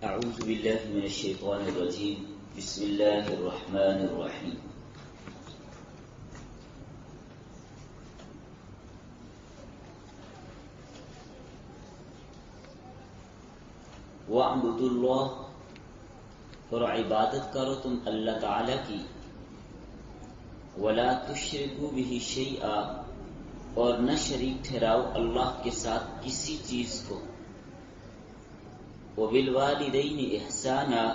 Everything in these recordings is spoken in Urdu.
أعوذ بالله من الشيطان الرجيم بسم الله الرحمن الرحيم وَاعْبُدُوا اللَّهَ اور عبادت کرو تم اللہ تعالی کی وَلَا تُشْرِكُوا بِهِ شَيْئًا اور نہ شریک ٹھہراؤ اللہ کے ساتھ کسی چیز کو وَبِالْوَالِدَيْنِ إِحْسَانًا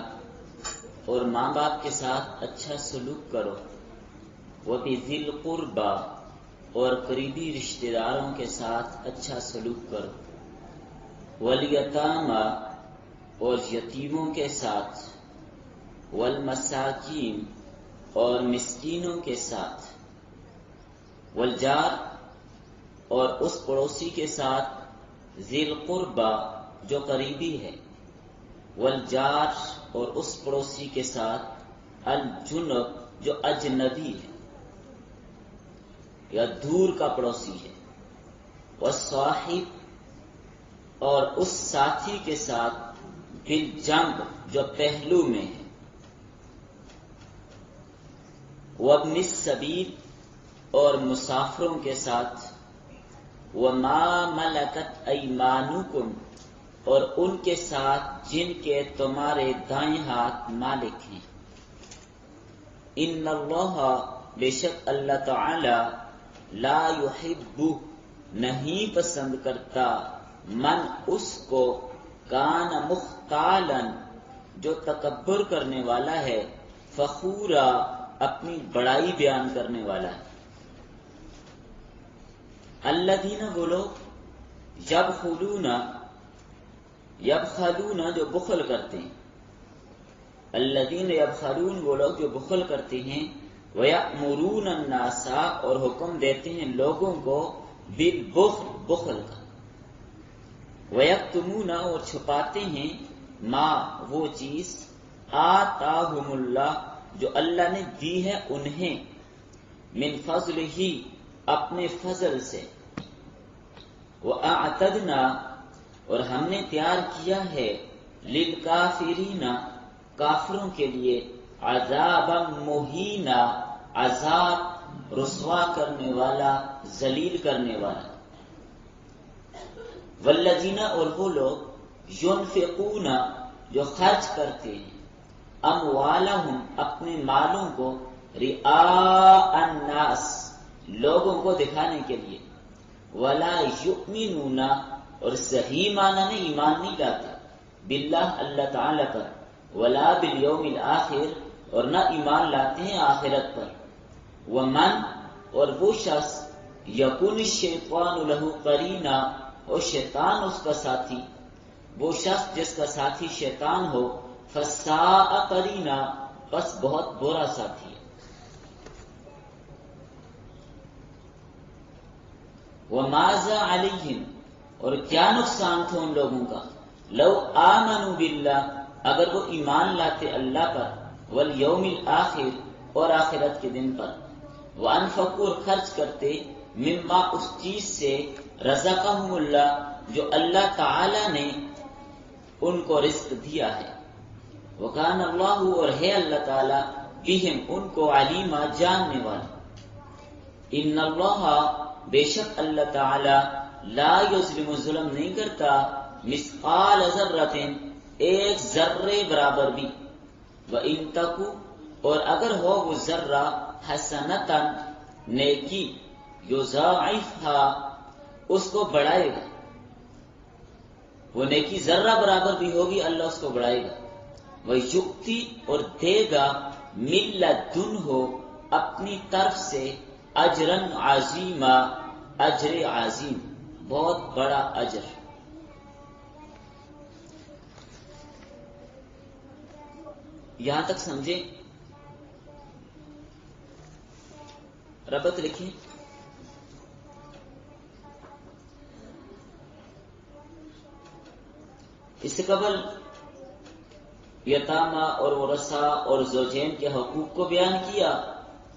اور ماں باپ کے ساتھ اچھا سلوک کرو وَبِذِي الْقُرْبَى اور قریبی رشتہ داروں کے ساتھ اچھا سلوک کرو وَالْيَتَامَى اور یتیموں کے ساتھ وَالْمَسَاكِينِ اور مسکینوں کے ساتھ وَالْجَارِ اور اس پڑوسی کے ساتھ ذِی الْقُرْبَى جو قریبی ہے والجار اور اس پڑوسی کے ساتھ الجنب جو اجنبی ہے یا دور کا پڑوسی ہے والصاحب اور اس ساتھی کے ساتھ بالجنب جو پہلو میں ہے وابن السبیل اور مسافروں کے ساتھ وما ملکت ایمانکم اور ان کے ساتھ جن کے تمہارے دائیں ہاتھ مالک ہیں ان اللہ بے شک اللہ تعالی لا یحب نہیں پسند کرتا من اس کو کان مختالا جو تکبر کرنے والا ہے فخورا اپنی بڑائی بیان کرنے والا ہے الذین وہ لوگ یبخلون جو بخل کرتے ہیں الذین یبخلون وہ لوگ جو بخل کرتے ہیں ویأمرون الناس اور حکم دیتے ہیں لوگوں کو بالبخل بخل کا ویکتمون اور چھپاتے ہیں ما وہ چیز آتاہم اللہ جو اللہ نے دی ہے انہیں من فضلہ اپنے فضل سے وَأَعْتَدْنَا اور ہم نے تیار کیا ہے لِلْكَافِرِينَ کافروں کے لیے عذابا مہینا عذاب رسوا کرنے والا ذلیل کرنے والا والذین اور وہ لوگ ينفقون جو خرچ کرتے ہیں اموالہم اپنے مالوں کو رئاء الناس لوگوں کو دکھانے کے لیے ولا یؤمنون اور صحیح معنی میں ایمان نہیں لاتے باللہ اللہ تعالی پر ولا بالیوم الآخر اور نہ ایمان لاتے ہیں آخرت پر ومن اور وہ شخص یکون الشیطان لہ قرینا اور شیطان اس کا ساتھی وہ شخص جس کا ساتھی شیطان ہو فساء قرینا بس بہت برا ساتھی ہے وَمَاذَا عَلَيْهِمْ اور کیا نقصان تھا ان لوگوں کا لو آمنوا باللہ اگر وہ ایمان لاتے اللہ پر والیوم الآخر اور آخرت کے دن پر وانفقوا اور خرچ کرتے مما اس چیز سے رزقہم اللہ جو اللہ تعالی نے ان کو رزق دیا ہے وکان اللہ اور ہے اللہ تعالی بہم ان کو علیما جاننے والا ان اللہ بے شک اللہ تعالی لا یظلم ظلم نہیں کرتا مثقال ذرۃ ایک ذرے برابر بھی وان تک اور اگر ہو وہ ذرہ حسنۃ نیکی یضاعفها اس کو بڑھائے گا وہ نیکی ذرہ برابر بھی ہوگی اللہ اس کو بڑھائے گا ویؤتی اور دے گا من لدنہ اپنی طرف سے اجرا عظیما اجر عظیم بہت بڑا اجر یہاں تک سمجھیں ربط لکھیں اس سے قبل یتامہ اور ورثاء اور زوجین کے حقوق کو بیان کیا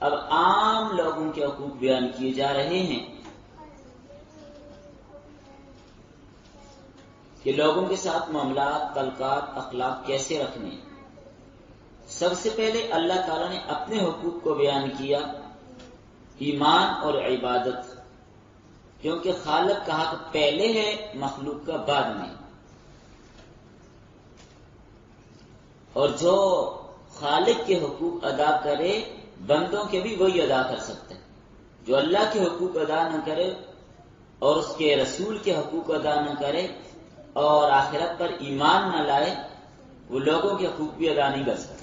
اب عام لوگوں کے حقوق بیان کیے جا رہے ہیں کہ لوگوں کے ساتھ معاملات، تعلقات، اخلاق کیسے رکھنے۔ سب سے پہلے اللہ تعالیٰ نے اپنے حقوق کو بیان کیا، ایمان اور عبادت، کیونکہ خالق کا حق پہلے ہے، مخلوق کا بعد میں۔ اور جو خالق کے حقوق ادا کرے بندوں کے بھی وہی ادا کر سکتے ہیں۔ جو اللہ کے حقوق ادا نہ کرے اور اس کے رسول کے حقوق ادا نہ کرے اور آخرت پر ایمان نہ لائے، وہ لوگوں کے حقوق بھی ادا نہیں کر سکتے۔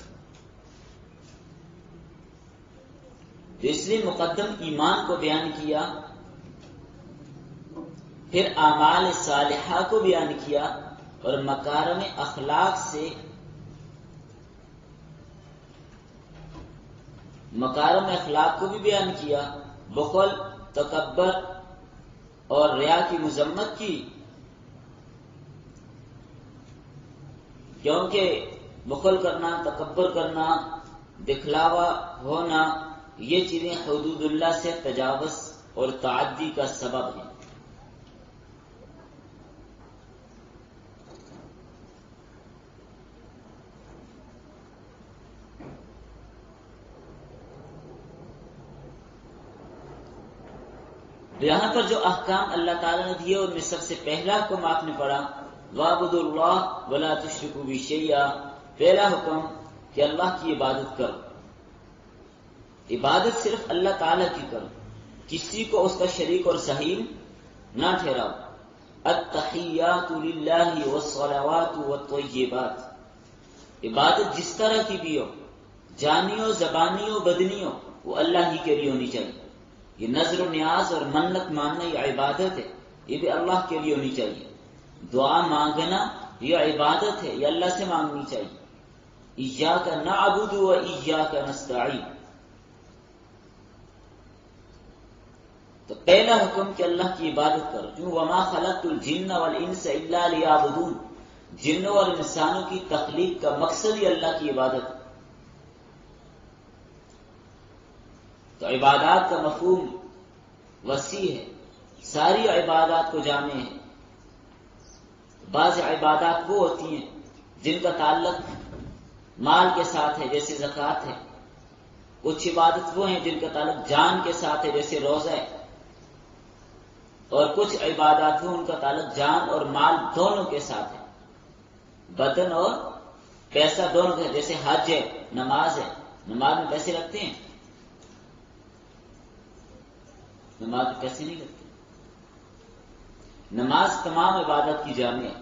تو اس لیے مقدم ایمان کو بیان کیا، پھر اعمال صالحہ کو بیان کیا، اور مکارم اخلاق سے مکارم اخلاق کو بھی بیان کیا، بخل، تکبر اور ریا کی مذمت کی، کیونکہ بخل کرنا، تکبر کرنا، دکھلاوا ہونا، یہ چیزیں حدود اللہ سے تجاوز اور تعدی کا سبب ہیں۔ یہاں پر جو احکام اللہ تعالیٰ نے دیے ان میں سب سے پہلا حکم آپ نے پڑھا، وَاعْبُدُوا اللَّهَ وَلَا تُشْرِكُوا بِهِ شَيْئًا، پہلا حکم کہ اللہ کی عبادت کرو، عبادت صرف اللہ تعالیٰ کی کرو، کسی کو اس کا شریک اور صحیح نہ ٹھہراؤ۔ التحیات للہ والصلوات والطیبات، عبادت جس طرح کی بھی ہو، جانی ہو، زبانی ہو، بدنی ہو، وہ اللہ ہی کے لیے ہونی چاہیے۔ یہ نظر و نیاز اور منت ماننا یہ عبادت ہے، یہ بھی اللہ کے لیے ہونی چاہیے۔ دعا مانگنا یہ عبادت ہے، یہ اللہ سے مانگنی چاہیے۔ ایاک نعبد و ایاک نستعین، تو پہلا حکم کہ اللہ کی عبادت کرو، کیوں وما خلقت الجن والانس الا لیعبدون، جنوں اور انسانوں کی تخلیق کا مقصد ہی اللہ کی عبادت ہے۔ تو عبادات کا مفہوم وسیع ہے، ساری عبادات کو جامع ہے۔ بعض عبادات وہ ہوتی ہیں جن کا تعلق مال کے ساتھ ہے، جیسے زکوٰۃ ہے۔ کچھ عبادت وہ ہیں جن کا تعلق جان کے ساتھ ہے، جیسے روزہ ہے۔ اور کچھ عبادات وہ ان کا تعلق جان اور مال دونوں کے ساتھ ہے، بدن اور پیسہ دونوں کے، جیسے حج ہے، نماز ہے۔ نماز میں پیسے لگتے ہیں؟ نماز میں پیسے نہیں لگتے۔ نماز تمام عبادت کی جامع ہے،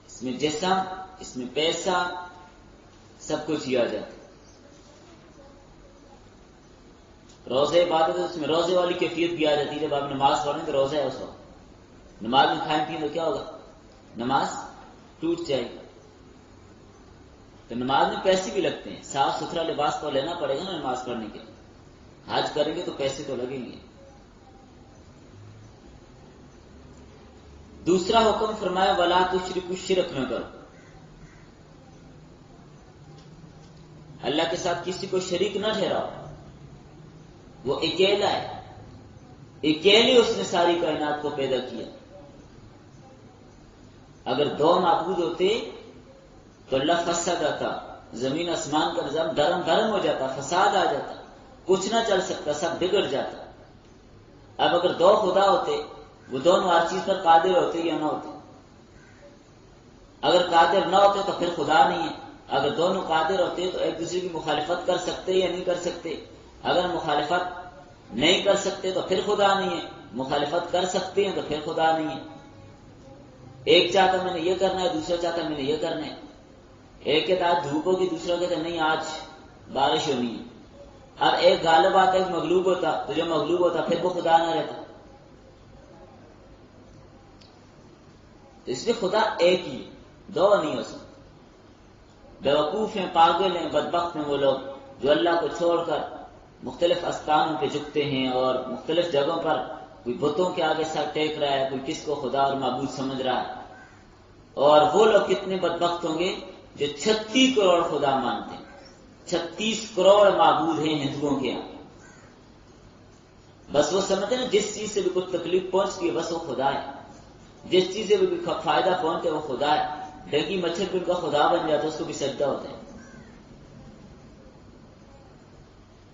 اس میں جسم، اس میں پیسہ، سب کچھ کیا جاتا ہے۔ روزہ عبادت ہے، اس میں روزے والی کیفیت بھی آ جاتی ہے۔ جب آپ نماز پڑھیں تو روزہ ہے اس وقت، نماز میں کھائیں پیئیں تو کیا ہوگا؟ نماز ٹوٹ جائے گی۔ تو نماز میں پیسے بھی لگتے ہیں، صاف ستھرا لباس تو لینا پڑے گا نا نماز پڑھنے کے لیے۔ حج کریں گے تو پیسے تو لگیں گے۔ دوسرا حکم فرمایا ولا تشرکوا، شرک نہ کرو، اللہ کے ساتھ کسی کو شریک نہ ٹھہراؤ۔ وہ اکیلا ہے، اکیلے اس نے ساری کائنات کو پیدا کیا۔ اگر دو معبود ہوتے تو اللہ فساد آتا، زمین آسمان کا نظام دھرم دھرم ہو جاتا، فساد آ جاتا، کچھ نہ چل سکتا، سب بگڑ جاتا۔ اب اگر دو خدا ہوتے، وہ دونوں ہر چیز پر قادر ہوتے یا نہ ہوتے؟ اگر قادر نہ ہوتے تو پھر خدا نہیں ہے۔ اگر دونوں قادر ہوتے تو ایک دوسرے کی مخالفت کر سکتے یا نہیں کر سکتے؟ اگر مخالفت نہیں کر سکتے تو پھر خدا نہیں ہے، مخالفت کر سکتے ہیں تو پھر خدا نہیں ہے۔ ایک چاہتا میں نے یہ کرنا ہے، دوسرا چاہتا میں نے یہ کرنا ہے۔ ایک کے آج دھوپ ہوگی، دوسرا کہتا نہیں آج بارش ہونی ہے۔ اب ایک غالب آتا، ایک مغلوب ہوتا، تو جو مغلوب ہوتا پھر وہ خدا نہ رہتا۔ تو اس لیے خدا ایک ہی، دو نہیں ہو سکتے۔ بیوقوف ہیں، پاگل ہیں، بدبخت ہیں وہ لوگ جو اللہ کو چھوڑ کر مختلف استانوں پہ جھکتے ہیں اور مختلف جگہوں پر کوئی بتوں کے آگے سر ٹیک رہا ہے، کوئی کس کو خدا اور معبود سمجھ رہا ہے۔ اور وہ لوگ کتنے بدبخت ہوں گے جو 36 کروڑ خدا مانتے ہیں۔ 36 کروڑ معبود ہیں ہندوؤں کے یہاں۔ بس وہ سمجھتے ہیں نا جس چیز سے بھی کچھ تکلیف پہنچتی ہے بس وہ خدا ہے۔ جس چیز سے بھی فائدہ پہنچے وہ خدا ہے. ڈینگی مچھر بھی ان کا خدا بن جاتا ہے، اس کو بھی سجدہ ہوتا ہے.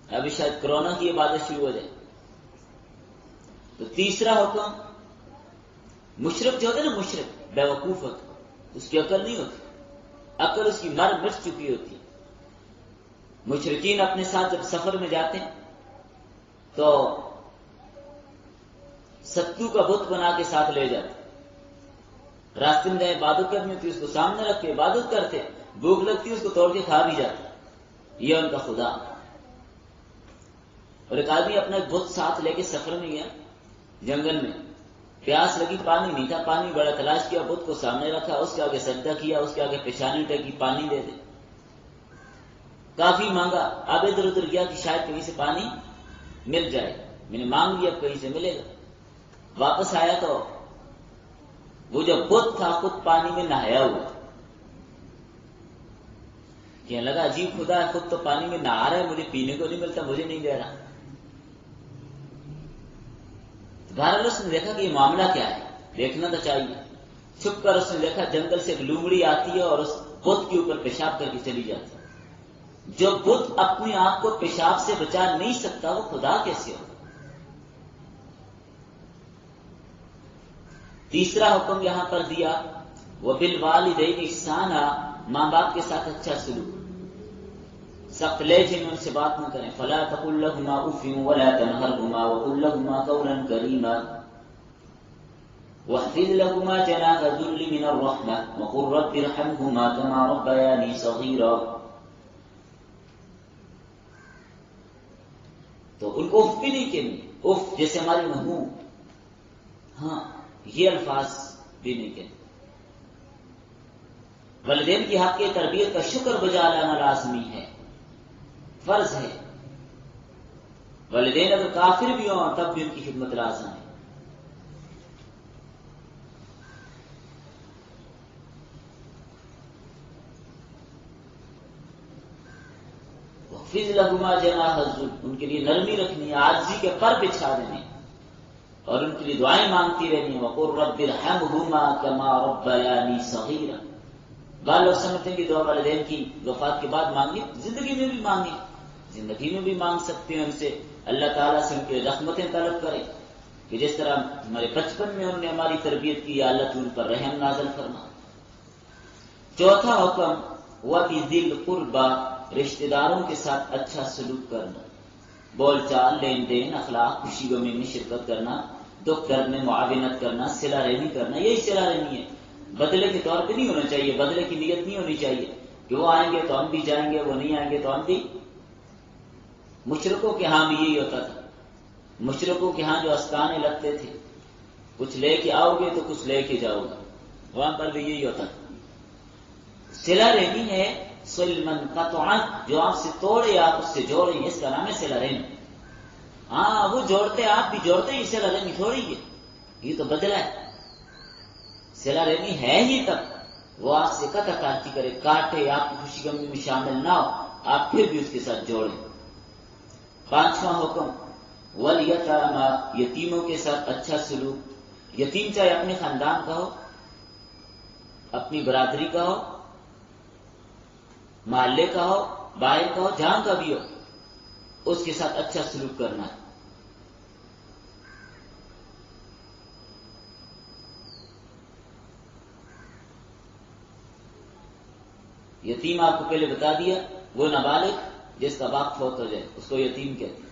ابھی شاید کرونا کی عبادت شروع ہو جائے. تو تیسرا حکم، مشرک جو ہوتا ہے نا، مشرک بیوقوف ہوتا، اس کی عقل نہیں ہوتی، عقل اس کی مر مٹ چکی ہوتی. مشرکین اپنے ساتھ جب سفر میں جاتے ہیں تو ستو کا بت بنا کے ساتھ لے جاتے. راستے میں جائے عبادت کرنی ہوتی، اس کو سامنے رکھ کے عبادت کرتے، بھوک لگتی اس کو توڑ کے کھا بھی جاتے. یہ ان کا خدا. اور ایک آدمی اپنا بت ساتھ لے کے سفر میں گیا جنگل میں، پیاس لگی، پانی نہیں تھا، پانی بڑا تلاش کیا، بت کو سامنے رکھا، اس کے آگے سجدہ کیا، اس کے آگے پیشانی ٹیکی، پانی دے دے. کافی مانگا، اب ادھر ادھر گیا کہ شاید کہیں سے پانی مل جائے. میں نے مانگ لیا، اب کہیں سے ملے گا. واپس آیا تو وہ جو بت تھا خود پانی میں نہایا ہوا. کہنے لگا عجیب خدا ہے، خود تو پانی میں نہا رہا ہے، مجھے پینے کو نہیں ملتا، مجھے نہیں دے رہا. بہرحال اس نے دیکھا کہ یہ معاملہ کیا ہے، دیکھنا تو چاہیے. چھپ کر اس نے دیکھا جنگل سے ایک لومڑی آتی ہے اور اس بت کے اوپر پیشاب کر کے چلی جاتی. جو بت اپنے آپ کو پیشاب سے بچا نہیں سکتا وہ خدا کیسے ہو؟ تیسرا حکم یہاں پر دیا، وَبِالْوَالِدَيْنِ احسانا، ماں باپ کے ساتھ اچھا سلوک. سخت لہجے میں ان سے بات نہ کریں. فَلَا تَقُل لَّهُمَا أُفٍّ وَلَا تَنْهَرْهُمَا وَقُل لَّهُمَا قَوْلًا كَرِيمًا وَاخْفِضْ لَهُمَا جَنَاحَ الذُّلِّ مِنَ الرَّحْمَةِ وَقُل رَّبِّ ارْحَمْهُمَا كَمَا رَبَّيَانِي صَغِيرًا. تو ان کو اف بھی نہیں کہنی، اف جیسے ہماری مہو، ہاں یہ الفاظ بھی نہیں کہنے. والدین کی حق کی تربیت کا شکر بجا لانا لازمی ہے، فرض ہے. والدین اگر کافر بھی ہوں تب بھی ان کی خدمت لازم ہے. وَخْفِضْ لَهُمَا جَنَاحَ الذُّلِّ، ان کے لیے نرمی رکھنی ہے، عاجزی کے پر بچھا دینے، اور ان کے لیے دعائیں مانگتی رہنی ہے. وَقُل رَّبِّ ارْحَمْهُمَا كَمَا رَبَّيَانِي صَغِيرًا. بعض لوگ سمجھتے ہیں کہ دعا والدین کی وفات کے بعد مانگی، زندگی میں بھی مانگی، زندگی میں بھی مانگ سکتے ہیں ان سے. اللہ تعالیٰ سے ان کے رحمتیں طلب کریں کہ جس طرح ہمارے بچپن میں انہوں نے ہماری تربیت کی، یا اللہ تو ان پر رحم نازل فرما. چوتھا حکم، وَبِذِي الْقُرْبَى، رشتہ داروں کے ساتھ اچھا سلوک کرنا، بول چال، لین دین، اخلاق، خوشی غمی میں شرکت کرنا، دکھ درد میں معاونت کرنا، صلہ رحمی کرنا. یہی صلہ رحمی ہے. بدلے کے طور پہ نہیں ہونا چاہیے، بدلے کی نیت نہیں ہونی چاہیے کہ وہ آئیں گے تو ہم بھی جائیں گے، وہ نہیں آئیں گے تو ہم بھی. مشرکوں کے ہاں بھی یہی ہوتا تھا. مشرکوں کے ہاں جو استانے لگتے تھے، کچھ لے کے آؤ گے تو کچھ لے کے جاؤ گے، وہاں پر بھی یہی ہوتا تھا. صلہ رحمی ہے سلمن قطعا، جو آپ سے توڑے آپ اس سے جوڑیں، اس کا نام ہے صلہ رحمی. ہاں وہ جوڑتے آپ بھی جوڑتے ہیں، صلہ رحمی تھوڑی ہے، یہ تو بدلہ ہے. صلہ رحمی ہے ہی تب وہ آپ سے قطع کاٹی کرے، کاٹے، آپ کی خوشی غمی میں شامل نہ ہو، آپ پھر بھی اس کے ساتھ جوڑیں. پانچواں حکم، والیتامی، یتیموں کے ساتھ اچھا سلوک. یتیم چاہے اپنے خاندان کا ہو، اپنی برادری کا ہو، محلے کا ہو، باہر کا ہو، جہاں کا بھی ہو، اس کے ساتھ اچھا سلوک کرنا ہے. یتیم آپ کو پہلے بتا دیا، وہ نابالغ جس کا باپ فوت ہو جائے اس کو یتیم کہتے ہیں.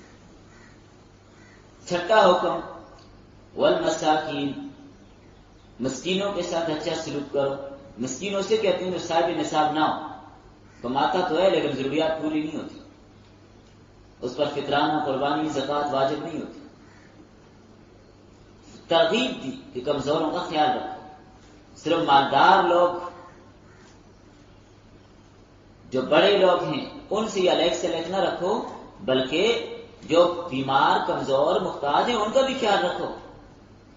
چھٹا حکم، والمساکین، مسکینوں کے ساتھ اچھا سلوک کرو. مسکینوں سے کہتے ہیں جو صاحب نصاب نہ ہو، کماتا تو ہے لیکن ضروریات پوری نہیں ہوتی، اس پر فطرانہ، قربانی، زکوٰۃ واجب نہیں ہوتی. ترغیب دی کہ کمزوروں کا خیال رکھو. صرف مالدار لوگ جو بڑے لوگ ہیں ان سے یا لیک سے لیک نہ رکھو، بلکہ جو بیمار، کمزور، محتاج ہیں ان کا بھی خیال رکھو.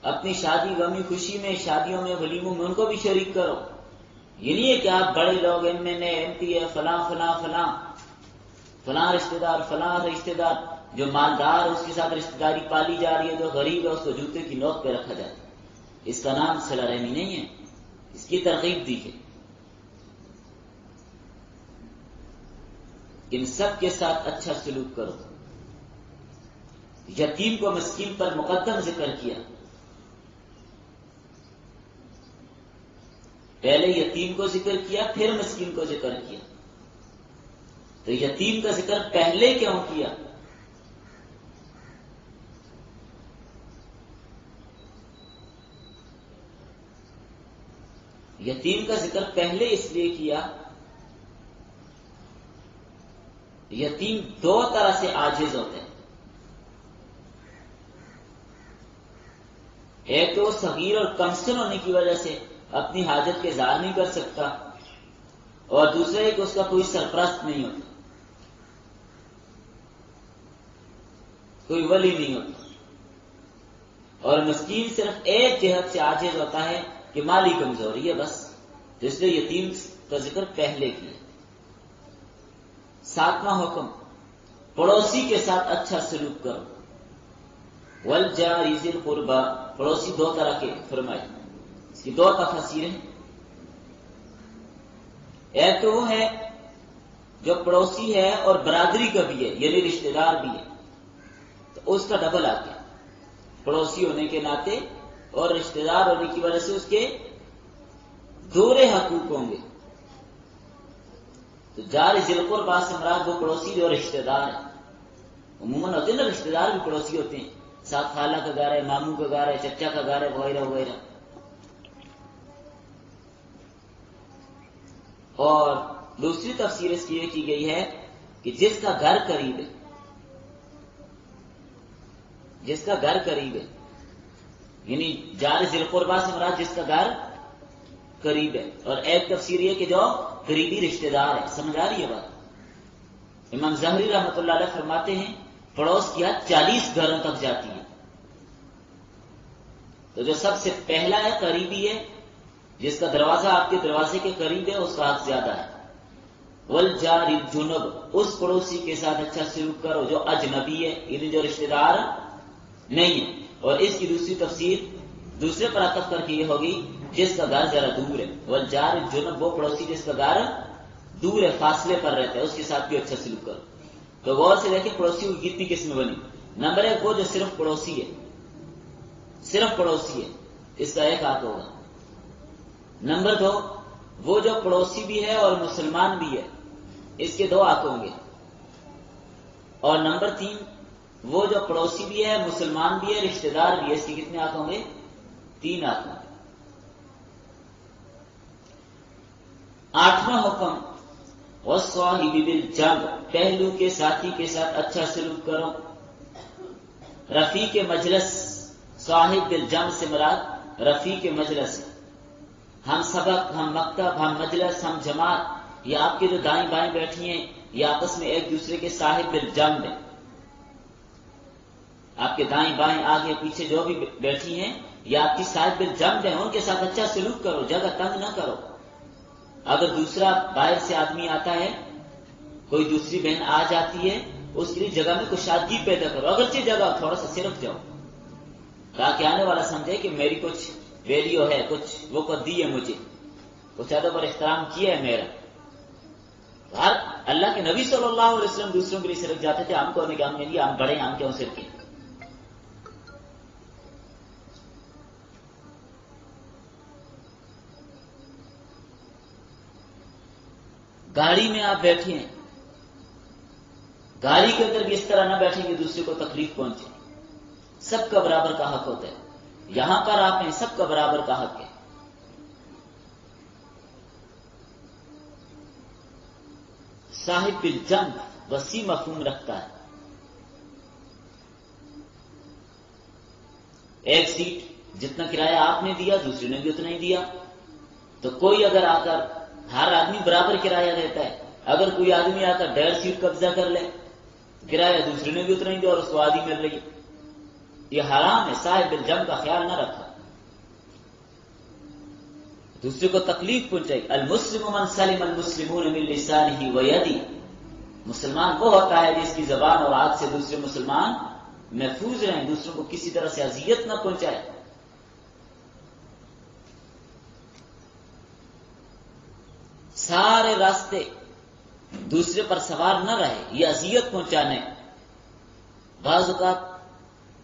اپنی شادی غمی خوشی میں، شادیوں میں، ولیموں میں ان کو بھی شریک کرو. یہ نہیں ہے کہ آپ بڑے لوگ، ایم این اے، ایم پی اے، فلاں فلاں فلاں فلاں رشتہ دار، فلاں رشتہ دار، جو مالدار اس کے ساتھ رشتہ داری پالی جا رہی ہے، جو غریب ہے اس کو جوتے کی نوک پہ رکھا جاتا ہے. اس کا نام صلہ رحمی نہیں ہے، اس کی ترغیب دی ہے۔ ان سب کے ساتھ اچھا سلوک کرو۔ یتیم کو مسکین پر مقدم ذکر کیا، پہلے یتیم کو ذکر کیا پھر مسکین کو ذکر کیا۔ تو یتیم کا ذکر پہلے کیوں کیا؟ یتیم کا ذکر پہلے اس لیے کیا، یتیم دو طرح سے عاجز ہوتے ہیں۔ ایک تو صغیر اور کمسن ہونے کی وجہ سے اپنی حاجت کے اظہار نہیں کر سکتا، اور دوسرا ایک اس کا کوئی سرپرست نہیں ہوتا، کوئی ولی نہیں ہوتا، اور مسکین صرف ایک جہت سے عاجز ہوتا ہے کہ مالی کمزوری ہے بس، تو اس لیے یتیم کا ذکر پہلے کیا۔ ساتواں حکم، پڑوسی کے ساتھ اچھا سلوک کرو۔ والجار ذی القربى، پڑوسی دو طرح کے فرمائے، اس کی دو تفسیریں۔ ایک تو وہ ہے جو پڑوسی ہے اور برادری کا بھی ہے، یعنی رشتہ دار بھی ہے، تو اس کا ڈبل آ گیا، پڑوسی ہونے کے ناطے اور رشتہ دار ہونے کی وجہ سے اس کے دوہرے حقوق ہوں گے۔ تو جار ذی القربى سے مراد وہ پڑوسی جو رشتہ دار ہے، عموماً ہوتے ہیں نا رشتہ دار بھی پڑوسی ہوتے ہیں، ساتھ خالہ کا گھر ہے، ماموں کا گھر ہے، چچا کا گھر ہے، وغیرہ وغیرہ۔ اور دوسری تفسیر اس کی یہ کی گئی ہے کہ جس کا گھر قریب ہے، جس کا گھر قریب ہے، یعنی جار ذی القربى سے مراد جس کا گھر قریب ہے، اور ایک تفسیر یہ کہ جو قریبی رشتہ دار ہے۔ سمجھ آ رہی ہے بات؟ امام زہری رحمۃ اللہ علیہ فرماتے ہیں پڑوس کی حد 40 گھروں تک جاتی ہے۔ تو جو سب سے پہلا ہے قریبی ہے، جس کا دروازہ آپ کے دروازے کے قریب ہے، اس کا حق زیادہ ہے۔ والجار الجنب، اس پڑوسی کے ساتھ اچھا سلوک کرو جو اجنبی ہے، یعنی جو رشتہ دار نہیں ہے۔ اور اس کی دوسری تفسیر دوسرے پر عطف کر کے یہ ہوگی جس کا گھر ذرا دور ہے۔ والجار الجنب، وہ پڑوسی جس کا گھر دور ہے، فاصلے پر رہتا ہے، اس کے ساتھ بھی اچھا سلوک کرو۔ تو غور سے دیکھیں پڑوسی کی کتنی قسمیں بنی۔ نمبر ایک وہ جو صرف پڑوسی ہے، صرف پڑوسی ہے، اس کا ایک ہاتھ ہوگا۔ نمبر دو وہ جو پڑوسی بھی ہے اور مسلمان بھی ہے، اس کے دو ہاتھ ہوں گے۔ اور نمبر تین وہ جو پڑوسی بھی ہے، مسلمان بھی ہے، رشتہ دار بھی ہے، اس کے کتنے ہاتھ ہوں گے؟ 3 ہاتھ ہوں گے۔ 8واں حکم، والصاحب بالجنب، پہلو کے ساتھی کے ساتھ اچھا سلوک کرو۔ رفیق مجلس، صاحب بالجنب سے مراد رفیق مجلس، ہم سبق، ہم مکتب، ہم مجلس، ہم جماعت، یہ آپ کے جو دائیں بائیں بیٹھی ہیں یہ آپس میں ایک دوسرے کے صاحب بالجنب ہیں۔ آپ کے دائیں بائیں آگے پیچھے جو بھی بیٹھی ہیں یہ آپ کی صاحب بالجنب ہیں، ان کے ساتھ اچھا سلوک کرو، جگہ تنگ نہ کرو۔ اگر دوسرا باہر سے آدمی آتا ہے، کوئی دوسری بہن آ جاتی ہے، اس کے لیے جگہ میں کشادگی پیدا کرو، اگرچہ جگہ تھوڑا سا صرف جاؤ تاکہ آنے والا سمجھے کہ میری کچھ ویلیو ہے، کچھ وہ کو دی ہے، مجھے کچھ ادب اور احترام کیا ہے میرا۔ ہر اللہ کے نبی صلی اللہ علیہ وسلم دوسروں کے لیے سرک جاتے تھے، ہم کو ہونے کے ہم نہیں، ہم بڑے، ہم کیوں سرکیں؟ گاڑی میں آپ بیٹھے ہیں، گاڑی کے اندر بھی اس طرح نہ بیٹھیں کہ دوسرے کو تکلیف پہنچے۔ سب کا برابر کا حق ہوتا ہے، یہاں پر آپ ہیں، سب کا برابر کا حق ہے۔ صاحب بالجنب وسیع مفہوم رکھتا ہے۔ ایک سیٹ جتنا کرایہ آپ نے دیا دوسرے نے بھی اتنا ہی دیا، تو کوئی اگر آ کر، ہر آدمی برابر کرایہ دیتا ہے، اگر کوئی آدمی آ کر 1.5 سیٹ قبضہ کر لے، کرایہ دوسرے نے بھی اتنا ہی دیا اور اس کو آدھی مل رہی ہے، یہ حرام ہے۔ صاحب بالجنب کا خیال نہ رکھا، دوسرے کو تکلیف پہنچائی۔ المسلم من سلم المسلمون من لسانه ویدہ، مسلمان وہ ہوتا ہے جس کی زبان اور ہاتھ سے دوسرے مسلمان محفوظ رہیں، دوسروں کو کسی طرح سے اذیت نہ پہنچائے۔ سارے راستے دوسرے پر سوار نہ رہے، یہ اذیت پہنچانے۔ بعض اوقات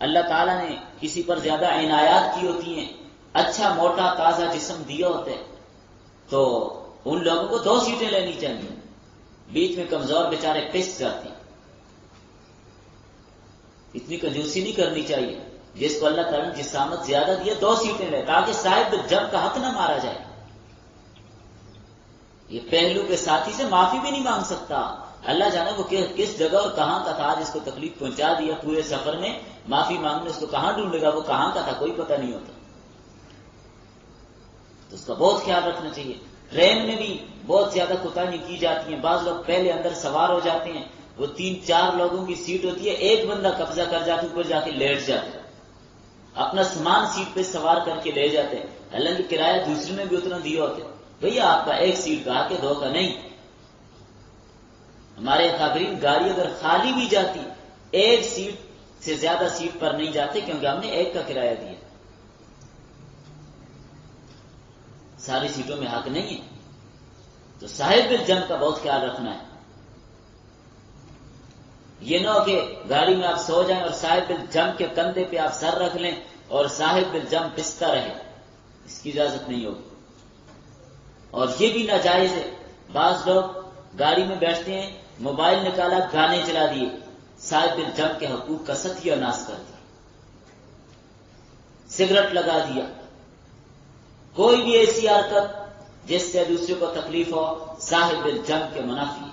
اللہ تعالیٰ نے کسی پر زیادہ عنایات کی ہوتی ہیں، اچھا موٹا تازہ جسم دیا ہوتا ہے، تو ان لوگوں کو 2 سیٹیں لینی چاہیے، بیچ میں کمزور بیچارے پس جاتے ہیں۔ اتنی کنجوسی نہیں کرنی چاہیے، جس کو اللہ تعالیٰ نے جسامت زیادہ دی ہے 2 سیٹیں لے، تاکہ صاحب جنگ کا حق نہ مارا جائے۔ یہ پہلو کے ساتھی سے معافی بھی نہیں مانگ سکتا، اللہ جانے وہ کس جگہ اور کہاں کا تھا جس کو تکلیف پہنچا دیا پورے سفر میں، معافی مانگنے اس کو کہاں ڈھونڈے گا، وہ کہاں کا تھا کوئی پتہ نہیں ہوتا، تو اس کا بہت خیال رکھنا چاہیے۔ ٹرین میں بھی بہت زیادہ کوتاہیاں کی جاتی ہیں، بعض لوگ پہلے اندر سوار ہو جاتے ہیں، وہ 3-4 لوگوں کی سیٹ ہوتی ہے، ایک بندہ قبضہ کر جاتا ہے، اوپر جا کے لیٹ جاتا ہے، اپنا سامان سیٹ پہ سوار کر کے لے جاتے ہیں، حالانکہ کرایہ دوسرے نے بھی اتنا دیا ہوتا ہے، بھیا آپ کا 1 سیٹ کا آ کے 2 کا نہیں۔ ہمارے اکابرین گاڑی اگر خالی بھی جاتی 1 سیٹ سے زیادہ سیٹ پر نہیں جاتے، کیونکہ ہم نے 1 کا کرایہ دیا، ساری سیٹوں میں حق نہیں ہے، تو صاحب الجنب کا بہت خیال رکھنا ہے۔ یہ نہ ہو کہ گاڑی میں آپ سو جائیں اور صاحب الجنب کے کندھے پہ آپ سر رکھ لیں اور صاحب الجنب پستا رہے، اس کی اجازت نہیں ہوگی۔ اور یہ بھی ناجائز ہے، بعض لوگ گاڑی میں بیٹھتے ہیں، موبائل نکالا، گانے چلا دیے، صاحب الجنب کے حقوق کا ستیہ ناش کر دیا، سگریٹ لگا دیا، کوئی بھی ایسی حرکت جس سے دوسرے کو تکلیف ہو صاحب الجنب کے منافی،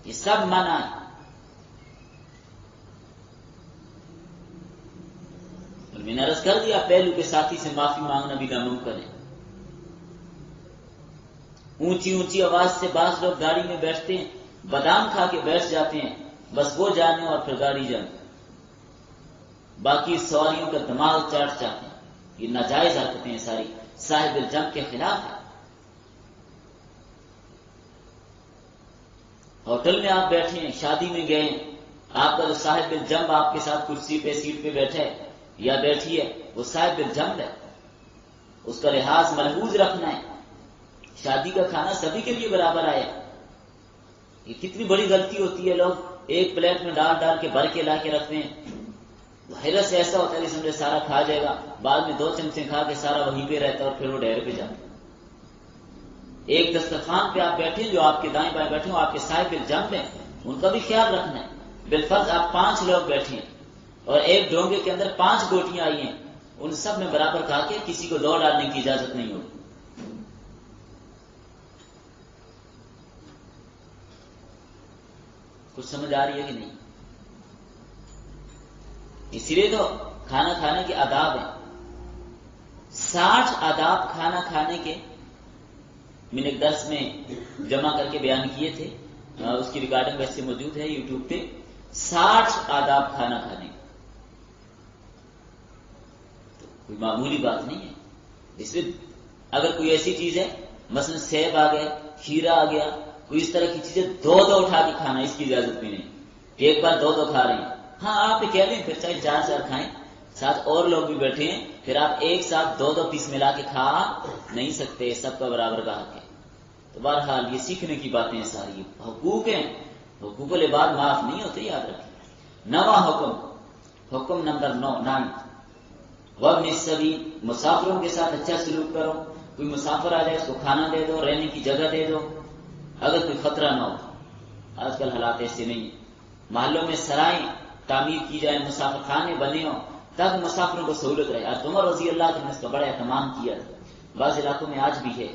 یہ سب منع ہے۔ اور میں نے عرض کر دیا پہلو کے ساتھی سے معافی مانگنا بھی ناممکن ہے۔ اونچی اونچی آواز سے بعض لوگ گاڑی میں بیٹھتے ہیں، بادام کھا کے بیٹھ جاتے ہیں، بس وہ جانے اور پھر گاڑی جانے، باقی سواریوں کا دماغ چاٹ جاتے ہیں، یہ ناجائز حرکتیں ہیں، ساری صاحب الجنب کے خلاف ہے۔ ہوٹل میں آپ بیٹھے ہیں، شادی میں گئے ہیں، آپ کا جو صاحب الجنب آپ کے ساتھ کرسی پہ سیٹ پہ بیٹھا ہے یا بیٹھی ہے، وہ صاحب الجنب ہے، اس کا لحاظ ملحوظ رکھنا ہے۔ شادی کا کھانا سبھی کے لیے برابر آیا، یہ کتنی بڑی غلطی ہوتی ہے، لوگ ایک پلیٹ میں ڈال ڈال کے بھر کے لا کے رکھتے ہیں، حیرت سے ایسا ہوتا ہے کہ سمجھے سارا کھا جائے گا، بعد میں 2 چمچے کھا کے سارا وہیں پہ رہتا ہے اور پھر وہ ڈیر پہ جاتا ہے۔ ایک دسترخوان پہ آپ بیٹھے ہیں، جو آپ کے دائیں بائیں بیٹھے ہیں آپ کے صاحب الجنب ہیں، ان کا بھی خیال رکھنا ہے۔ بالفرض آپ 5 لوگ بیٹھے ہیں اور ایک ڈونگے کے اندر 5 گوٹیاں آئی ہیں، ان سب میں برابر کھا کے کسی کو 2 ڈالنے کی اجازت نہیں ہوگی۔ کچھ سمجھ آ رہی ہے کہ نہیں؟ اسی لیے تو کھانا کھانے کے آداب ہیں، 60 آداب کھانا کھانے کے میں نے ایک درس میں جمع کر کے بیان کیے تھے، اس کی ریکارڈنگ ویسے موجود ہے یوٹیوب پہ، 60 آداب کھانا کھانے، تو کوئی معمولی بات نہیں ہے۔ اس میں اگر کوئی ایسی چیز ہے مثلا سیب آ گئے، کھیرا آ گیا، کوئی اس طرح کی چیزیں 2 اٹھا کے کھانا، اس کی اجازت بھی نہیں کہ ایک بار 2 کھا رہے ہیں۔ ہاں آپ کہہ لیں پھر چاہے 4 کھائیں، ساتھ اور لوگ بھی بیٹھے ہیں، پھر آپ ایک ساتھ 2 پیس ملا کے کھا نہیں سکتے، سب کا برابر کا حق ہے۔ تو بہرحال یہ سیکھنے کی باتیں ہیں، ساری حقوق ہیں، حقوق العباد معاف نہیں ہوتے، یاد رکھیں۔ 9واں حکم نمبر 9 وابن السبیل، مسافروں کے ساتھ اچھا سلوک کرو، کوئی مسافر آ جائے اس کو کھانا دے دو، رہنے کی جگہ دے دو، اگر کوئی خطرہ نہ ہو۔ آج کل حالات ایسے نہیں ہیں، محلوں میں سرائیں تعمیر کی جائیں، مسافر خانے بنے ہوں تاکہ مسافروں کو سہولت رہے۔ اور عمر رضی اللہ عنہ نے اس کا بڑا اہتمام کیا تھا، بعض علاقوں میں آج بھی ہے،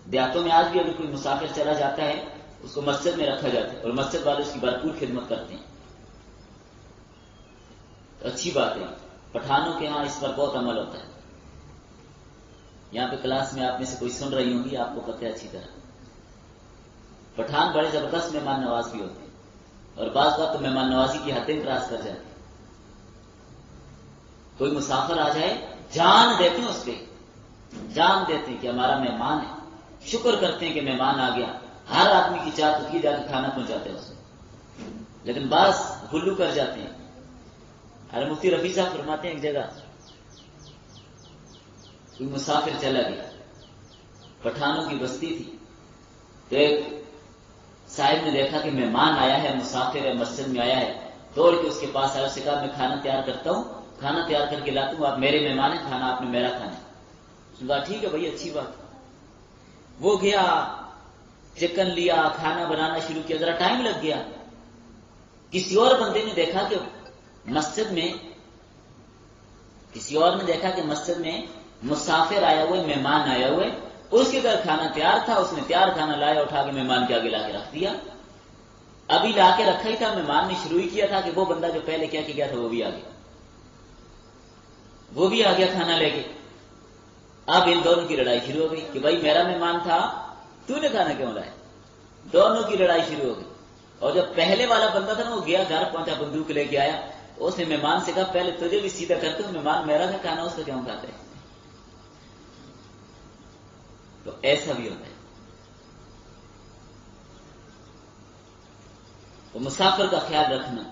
دیہاتوں میں آج بھی اگر کوئی مسافر چلا جاتا ہے اس کو مسجد میں رکھا جاتا ہے اور مسجد والے اس کی بھرپور خدمت کرتے ہیں، تو اچھی بات ہے۔ پٹھانوں کے ہاں اس پر بہت عمل ہوتا ہے، یہاں پہ کلاس میں آپ میں سے کوئی سن رہی ہوں گی، آپ کو پتہ ہے اچھی طرح، پٹھان بڑے زبردست مہمان نواز بھی ہوتے ہیں، اور بعض بات تو مہمان نوازی کی حدیں کراس کر جاتی ہیں۔ کوئی مسافر آ جائے جان دیتے ہیں، اس پہ جان دیتے ہیں کہ ہمارا مہمان ہے، شکر کرتے ہیں کہ مہمان آ گیا، ہر آدمی کی چاہت ہوتی ہے جا کے کھانا پہنچاتے ہیں اس کو، لیکن بعض گلو کر جاتے ہیں۔ ارے مفتی رفیع صاحب فرماتے ہیں ایک جگہ کوئی مسافر چلا گیا، پٹھانوں کی بستی تھی، تو ایک صاحب نے دیکھا کہ مہمان آیا ہے، مسافر ہے، مسجد میں آیا ہے، دوڑ کے اس کے پاس آیا، اس سے کہا میں کھانا تیار کرتا ہوں، کھانا تیار کر کے لاتا ہوں، آپ میرے مہمان ہیں، کھانا آپ نے میرا کھانا ہے۔ اس نے کہا ٹھیک ہے بھائی، اچھی بات۔ وہ گیا، چکن لیا، کھانا بنانا شروع کیا، ذرا ٹائم لگ گیا۔ کسی اور بندے نے دیکھا کہ مسجد میں مسافر آیا ہوئے، مہمان آیا ہوئے، اس کے گھر کھانا تیار تھا، اس نے تیار کھانا لایا، اٹھا کے مہمان کے آگے لا کے رکھ دیا۔ ابھی لا کے رکھا ہی تھا، مہمان نے شروع ہی کیا تھا کہ وہ بندہ جو پہلے کیا گیا تھا وہ بھی آ گیا کھانا لے کے۔ اب ان دونوں کی لڑائی شروع ہو گئی کہ بھائی میرا مہمان تھا، تو نے کھانا کیوں لایا؟ دونوں کی لڑائی شروع ہو گئی۔ اور جب پہلے والا بندہ تھا نا، وہ گیا گھر پہنچا، بندوق لے کے آیا، اس نے مہمان سے کہا پہلے تجھے بھی سیدھا کرتے ہوں، مہمان میرا کا کھانا اس کا کیوں کھاتے ہیں؟ تو ایسا بھی ہوتا ہے۔ تو مسافر کا خیال رکھنا،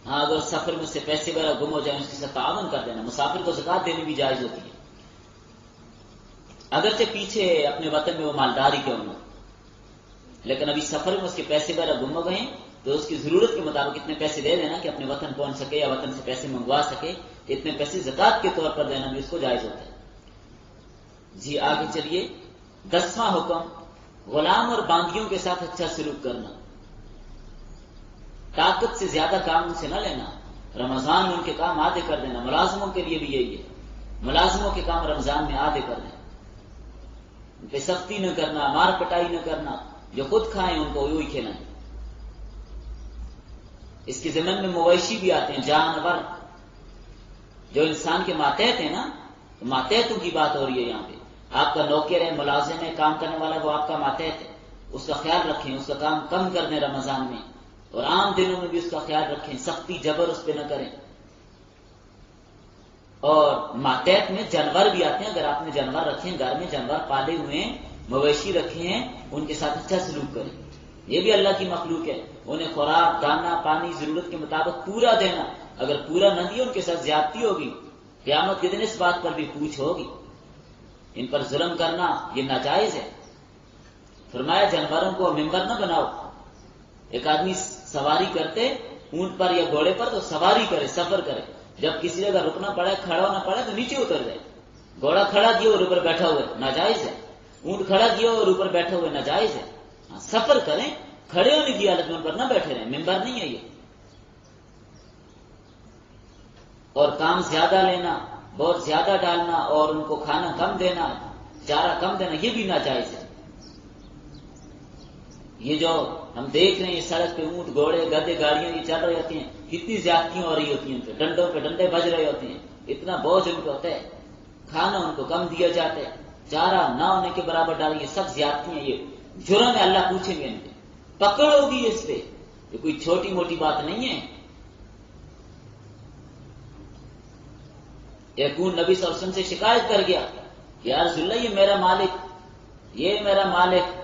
ہاں اگر سفر میں سے پیسے وغیرہ گم ہو جائیں اس کے ساتھ تعاون کر دینا۔ مسافر کو زکات دینی بھی جائز ہوتی ہے، اگرچہ پیچھے اپنے وطن میں وہ مالدار ہی کیوں نہ، لیکن ابھی سفر میں اس کے پیسے وغیرہ گم ہو گئے تو اس کی ضرورت کے مطابق اتنے پیسے دے دینا کہ اپنے وطن پہنچ سکے یا وطن سے پیسے منگوا سکے، اتنے پیسے زکات کے طور پر دینا بھی اس کو جائز ہوتا ہے۔ جی آگے چلیے، 10واں حکم، غلام اور باندیوں کے ساتھ اچھا سلوک کرنا، طاقت سے زیادہ کام ان سے نہ لینا، رمضان میں ان کے کام آدھے کر دینا۔ ملازموں کے لیے بھی یہی ہے، ملازموں کے کام رمضان میں آدھے کر دینا، ان پہ سختی نہ کرنا، مار پٹائی نہ کرنا، جو خود کھائیں ان کو یوں ہی کھلائیں۔ اس کے ضمن میں مویشی بھی آتے ہیں، جانور جو انسان کے ماتحت ہیں نا، تو ماتحتوں کی بات ہو رہی ہے یہاں پہ۔ آپ کا نوکر ہے، ملازم ہے، کام کرنے والا، وہ آپ کا ماتحت ہے، اس کا خیال رکھیں، اس کا کام کم کر دیں رمضان میں، اور عام دنوں میں بھی اس کا خیال رکھیں، سختی جبر اس پہ نہ کریں۔ اور ماتحت میں جانور بھی آتے ہیں، اگر آپ نے جانور رکھے ہیں، گھر میں جانور پالے ہوئے ہیں، مویشی رکھے ہیں، ان کے ساتھ اچھا سلوک کریں، یہ بھی اللہ کی مخلوق ہے، انہیں خوراک، دانا، پانی ضرورت کے مطابق پورا دینا، اگر پورا نہ دیا ان کے ساتھ زیادتی ہوگی، قیامت کے دن اس بات پر بھی پوچھ ہوگی۔ ان پر ظلم کرنا یہ ناجائز ہے۔ فرمایا جانوروں کو ممبر نہ بناؤ، ایک آدمی سواری کرتے اونٹ پر یا گھوڑے پر تو سواری کرے، سفر کرے، جب کسی جگہ رکنا پڑے، کھڑا ہونا پڑے تو نیچے اتر جائے۔ گھوڑا کھڑا کیا اور اوپر بیٹھا ہوئے ناجائز ہے، اونٹ کھڑا کیا اور اوپر بیٹھے ہوئے ناجائز ہے۔ سفر کریں، کھڑے ہونے کی حالت میں ان پر نہ بیٹھے رہیں، ممبر نہیں ہے یہ۔ اور کام زیادہ لینا، بہت زیادہ ڈالنا، اور ان کو کھانا کم دینا، چارہ کم دینا، یہ بھی ناجائز ہے۔ یہ جو ہم دیکھ رہے ہیں سڑک پہ اونٹ، گھوڑے، گدے، گاڑیاں یہ چل رہی ہوتی ہیں، کتنی زیادتیاں ہو رہی ہوتی ہیں، ان پہ ڈنڈوں پہ ڈنڈے بج رہے ہوتے ہیں، اتنا بوجھ ان کو ہوتا ہے، کھانا ان کو کم دیا جاتا ہے، چارہ نہ ہونے کے برابر ڈالیں، یہ سب زیادتیاں، یہ جرم ہے، اللہ پوچھیں گے ان پہ، پکڑ ہوگی اس پہ، یہ کوئی چھوٹی موٹی بات نہیں ہے۔ ایک اونٹ نبی صلی اللہ علیہ وسلم سے شکایت کر گیا کہ یا رسول اللہ یہ میرا مالک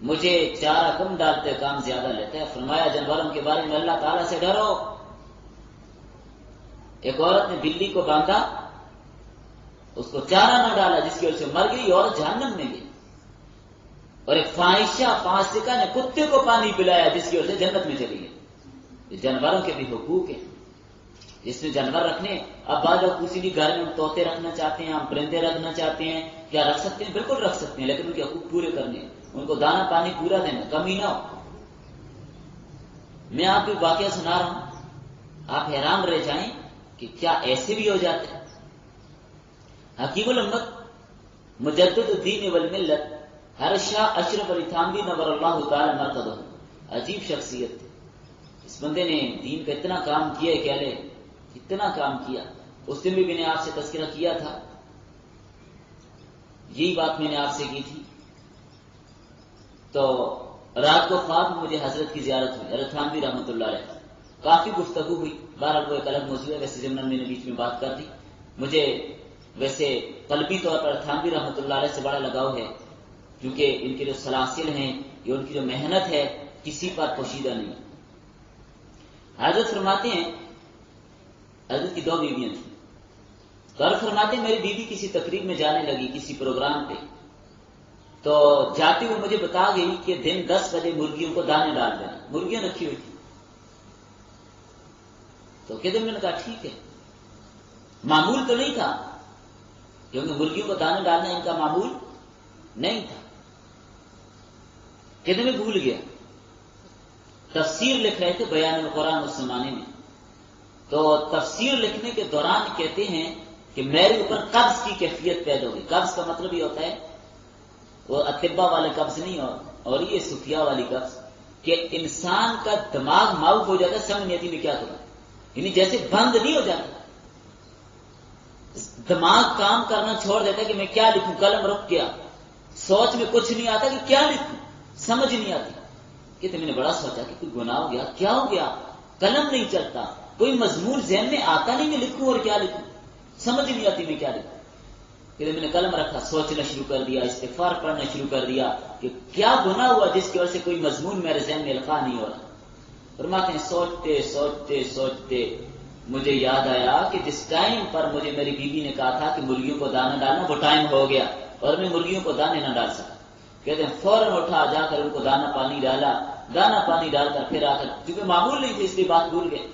مجھے چارہ کم ڈالتے، کام زیادہ لیتا ہے۔ فرمایا جانوروں کے بارے میں اللہ تعالیٰ سے ڈرو۔ ایک عورت نے بلی کو باندھا، اس کو چارہ نہ ڈالا، جس کی وجہ سے مر گئی، عورت جہنم میں گئی۔ اور ایک فاسقہ نے کتے کو پانی پلایا، جس کی وجہ سے جنت میں چلی گئی۔ یہ جانوروں کے بھی حقوق ہیں، جس میں جانور رکھنے۔ اب بعض لوگ کسی بھی گھر میں ہم طوطے رکھنا چاہتے ہیں، ہم پرندے رکھنا چاہتے ہیں، کیا رکھ سکتے ہیں؟ بالکل رکھ سکتے ہیں، لیکن ان کے حقوق پورے کرنے، ان کو دانا پانی پورا دینا، کمی نہ ہو۔ میں آپ کو واقعہ سنا رہا ہوں، آپ حیران رہ جائیں کہ کیا ایسے بھی ہو جاتے ہیں۔ حکیم الامت مجدد الدین والملت ہر شاہ اشرف علی تھانوی نور اللہ تعالی مرقدہ، عجیب شخصیت تھی۔ اس بندے نے دین کا اتنا کام کیا ہے، کہہ لے اتنا کام کیا۔ اس دن بھی میں نے آپ سے تذکرہ کیا تھا، یہی بات میں نے آپ سے کی تھی۔ تو رات کو خواب میں مجھے حضرت کی زیارت ہوئی، حضرت تھانوی رحمۃ اللہ علیہ، کافی گفتگو ہوئی، بہرحال وہ ایک الگ موضوع ہے، ویسے ضمن میں نے بیچ میں بات کر دی۔ مجھے ویسے قلبی طور پر تھانوی رحمۃ اللہ علیہ سے بڑا لگاؤ ہے، کیونکہ ان کے جو سلاسل ہیں، یہ ان کی جو محنت ہے، کسی پر پوشیدہ نہیں۔ حضرت فرماتے ہیں، حضرت کی 2 بیویاں تھیں، تو حضرت فرماتے ہیں میری بیوی کسی تقریب میں جانے لگی، کسی پروگرام پہ، تو جاتی ہوئی مجھے بتا گئی کہ دن 10 بجے مرغیوں کو دانے ڈال دینا. مرغیاں رکھی ہوئی تھی. تو کہتے میں نے کہا ٹھیک ہے. معمول تو نہیں تھا کیونکہ مرغیوں کو دانے ڈالنا ان کا معمول نہیں تھا. کہتے میں بھول گیا. تفسیر لکھ رہے تھے بیان القرآن اس زمانے میں. تو تفسیر لکھنے کے دوران کہتے ہیں کہ میرے اوپر قبض کی کیفیت پیدا ہوگی. قبض کا مطلب یہ ہوتا ہے وہ اطبا والے قبض نہیں اور یہ صوفیاء والی قبض کہ انسان کا دماغ معاف ہو جاتا ہے, سمجھ نہیں آتی میں کیا کروں. یعنی جیسے بند نہیں ہو جاتا, دماغ کام کرنا چھوڑ دیتا ہے کہ میں کیا لکھوں. قلم رک گیا, سوچ میں کچھ نہیں آتا کہ کیا لکھوں, سمجھ نہیں آتی. کہتے میں نے بڑا سوچا کہ کوئی گناہ ہو گیا, کیا ہو گیا, قلم نہیں چلتا, کوئی مضمون ذہن میں آتا نہیں میں لکھوں اور کیا لکھوں, سمجھ نہیں آتی میں کیا لکھوں. پھر میں نے قلم رکھا, سوچنا شروع کر دیا, استغفار پڑھنا شروع کر دیا کہ کیا گناہ ہوا جس کی وجہ سے کوئی مضمون میرے ذہن میں القاء نہیں ہو رہا. فرماتے ہیں سوچتے سوچتے سوچتے مجھے یاد آیا کہ جس ٹائم پر مجھے میری بیوی نے کہا تھا کہ مرغیوں کو دانا ڈالنا, وہ ٹائم ہو گیا اور میں مرغیوں کو دانے نہ ڈال سکا. کہتے ہیں فوراً اٹھا, جا کر ان کو دانا پانی ڈالا. دانا پانی ڈال کر پھر آ کر, کیونکہ معمول نہیں تھی اس لیے بات بھول گئے,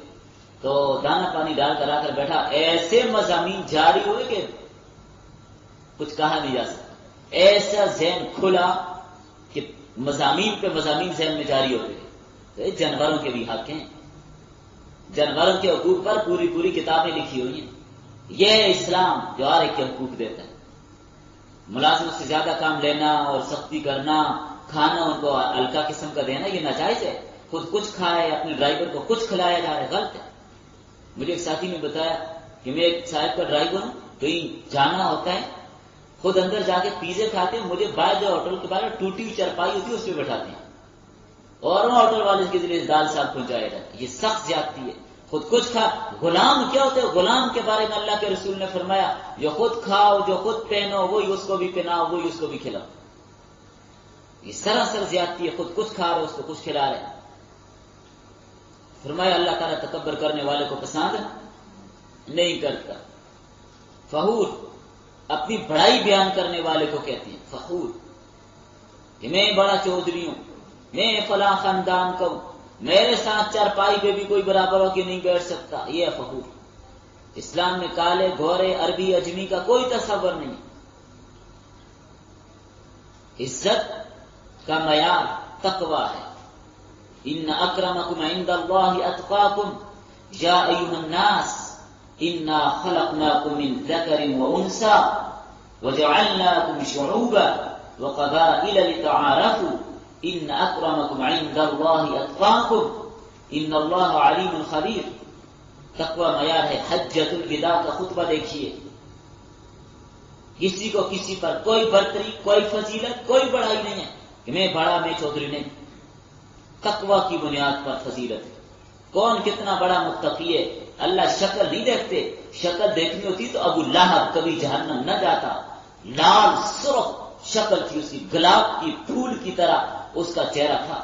تو دانا پانی ڈال کر آ کر بیٹھا. ایسے مضامین جاری ہوئے کہ کچھ کہا نہیں جا سکتا. ایسا ذہن کھلا کہ مضامین پہ مضامین ذہن میں جاری ہو گئے. تو جانوروں کے بھی حق ہیں, جانوروں کے حقوق پر پوری پوری کتابیں لکھی ہوئی ہیں. یہ ہے اسلام جو ہر ایک کے حقوق دیتا ہے. ملازمت سے زیادہ کام لینا اور سختی کرنا, کھانا ان کو ہلکا قسم کا دینا, یہ ناجائز ہے. خود کچھ کھائے, اپنے ڈرائیور کو کچھ کھلایا جا رہا ہے, غلط ہے. مجھے ایک ساتھی نے بتایا کہ میں ایک صاحب کا ڈرائیور ہوں, کہیں جانا ہوتا ہے, خود اندر جا کے پیزے کھاتے ہیں, مجھے باہر جو ہوٹل کے باہر ٹوٹی ہوئی چرپائی ہوتی ہے اس پہ بٹھاتے ہیں اور وہ ہوٹل والے کے ذریعے دال ساگ پہنچایا جاتا ہے. یہ سخت زیادتی ہے. خود کچھ کھا. غلام کیا ہوتے ہیں؟ غلام کے بارے میں اللہ کے رسول نے فرمایا جو خود کھاؤ, جو خود پہنو, وہی اس کو بھی پہناؤ, وہی اس کو بھی کھلاؤ. یہ سراسر زیادتی ہے. خود کچھ کھا رہے, اس کو کچھ کھلا رہے. فرمایا اللہ تعالیٰ تکبر کرنے والے کو پسند نہیں کرتا. فخور اپنی بڑائی بیان کرنے والے کو کہتے ہیں فخور, کہ میں بڑا چودھری ہوں, میں فلاں خاندان کا ہوں, میرے ساتھ چارپائی پہ بھی کوئی برابر ہو کے نہیں بیٹھ سکتا. یہ ہے فخور. اسلام میں کالے گورے عربی اجمی کا کوئی تصور نہیں. عزت کا معیار تقویٰ ہے. ان اکرمکم عند اللہ اتقاکم یا ایھا الناس انا خلقناکم من ذکر وانثی وجعلناکم شعوبا وقبائل لتعارفوا ان اکرمکم عند اللہ اتقاکم ان اللہ علیم خبیر. تقوی معیار ہے. حجۃ الوداع کا خطبہ دیکھیے, کسی کو کسی پر کوئی برتری, کوئی فضیلت, کوئی بڑائی نہیں ہے کہ میں بڑا, میں چودھری نہیں. تقوی کی بنیاد پر فضیلت ہے. کون کتنا بڑا متقی ہے. اللہ شکل نہیں دیکھتے, شکل دیکھنی ہوتی تو ابو لہب کبھی جہنم نہ جاتا. لال سرخ شکل تھی اس کی, گلاب کی پھول کی طرح اس کا چہرہ تھا.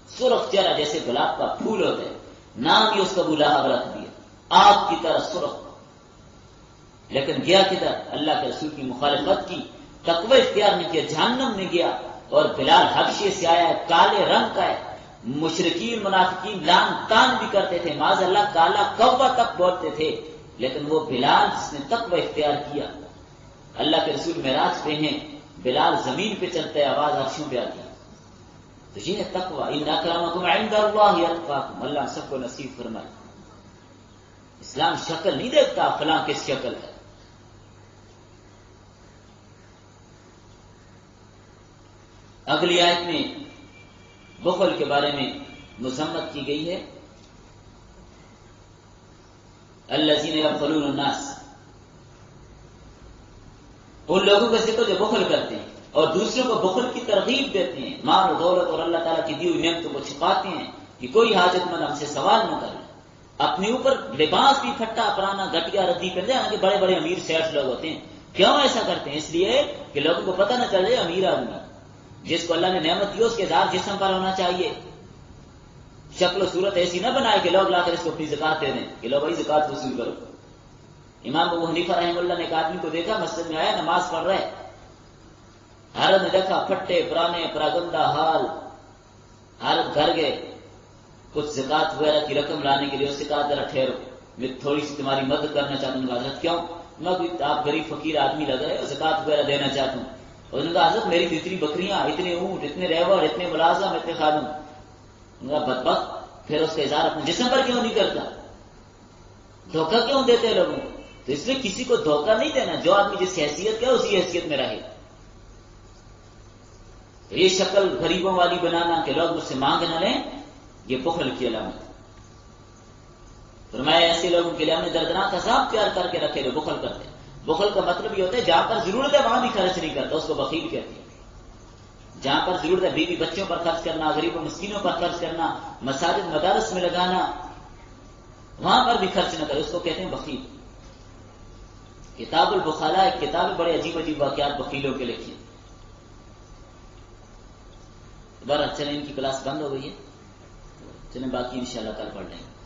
سرخ چہرہ جیسے گلاب کا پھول ہوتا ہے. نام ہی اس کو ابو لہب رکھ دیا, آگ کی طرح سرخ. لیکن گیا کدھر؟ اللہ کے رسول کی مخالفت کی, تقوی اختیار نہیں کیا, جہنم میں گیا. اور بلال حبشے سے آیا ہے, کالے رنگ کا ہے. مشرکین منافقین لان تان بھی کرتے تھے, معاذ اللہ کالا کوا تک بولتے تھے. لیکن وہ بلال جس نے تقوی اختیار کیا, اللہ کے رسول معراج پہ ہیں, بلال زمین پہ چلتا ہے, آواز عرشوں پہ آتی ہے. تو یہ ہے تقوی. ان اکرمکم عند اللہ اتقاکم. اللہ سب کو نصیب فرمائے. اسلام شکل نہیں دیکھتا فلاں کس شکل ہے. اگلی آیت میں بخل کے بارے میں مذمت کی گئی ہے. الذین یبخلون الناس, ان لوگوں کا ذکر جو بخل کرتے ہیں اور دوسروں کو بخل کی ترغیب دیتے ہیں, مال و دولت اور اللہ تعالیٰ کی دی ہوئی نعمتوں کو چھپاتے ہیں کہ کوئی حاجت مند ہم سے سوال نہ کرے. اپنے اوپر لباس بھی پھٹا پرانا گھٹیا ردی پہن جائے, کہ بڑے بڑے امیر سیٹ لوگ ہوتے ہیں. کیوں ایسا کرتے ہیں؟ اس لیے کہ لوگوں کو پتہ نہ چل جائے امیر آدمی. جس کو اللہ نے نعمت دی اس کے اظہار جسم پر ہونا چاہیے. شکل و صورت ایسی نہ بنائے کہ لوگ لا کر اس کو اپنی زکات دے دیں کہ لو بھائی زکات وصول کرو. امام ابو حنیفہ رحمہ اللہ نے ایک آدمی کو دیکھا, مسجد میں آیا, نماز پڑھ رہا ہے, حالت میں دیکھا پھٹے پرانے پراگندہ حال، حالت گھر گئے، کچھ زکات وغیرہ کی رقم لانے کے لیے اس سے کہا ذرا ٹھہرو، میں تھوڑی سی تمہاری مدد کرنا چاہتا ہوں۔ حضرت کیوں؟ میں آپ غریب فقیر آدمی لگ رہے ہو، زکات وغیرہ دینا چاہتا ہوں۔ اور نے کہا حضرت میری تو اتنی بکریاں، اتنے اونٹ، اتنے ریوڑ، اتنے ملازم، اتنے خادم۔ بدبخت، پھر اس کا اظہار اپنے جسم پر کیوں نہیں کرتا؟ دھوکہ کیوں دیتے ہیں لوگوں کو؟ تو اس لیے کسی کو دھوکہ نہیں دینا، جو آدمی جس حیثیت کا اسی حیثیت میں رہے۔ یہ شکل غریبوں والی بنانا کہ لوگ مجھ سے مانگ نہ لیں، یہ بخل کی علامت۔ فرمایا ایسے لوگوں کے لیے ہم نے دردناک عذاب تیار کر کے رکھے جو بخل کرتے ہیں۔ بخل کا مطلب یہ ہوتا ہے جہاں پر ضرورت ہے وہاں بھی خرچ نہیں کرتا، اس کو بخیل کہتے ہیں۔ جہاں پر ضرورت ہے بیوی بچوں پر خرچ کرنا، غریب و مسکینوں پر خرچ کرنا، مساجد مدارس میں لگانا، وہاں پر بھی خرچ نہ کرے، اس کو کہتے ہیں بخیل۔ کتاب البخلاء ایک کتاب بڑے عجیب عجیب واقعات بخیلوں کے لکھی۔ بہرحال چلیں ان کی کلاس بند ہو گئی ہے، چلیں باقی انشاءاللہ کل پڑھ لیں گے۔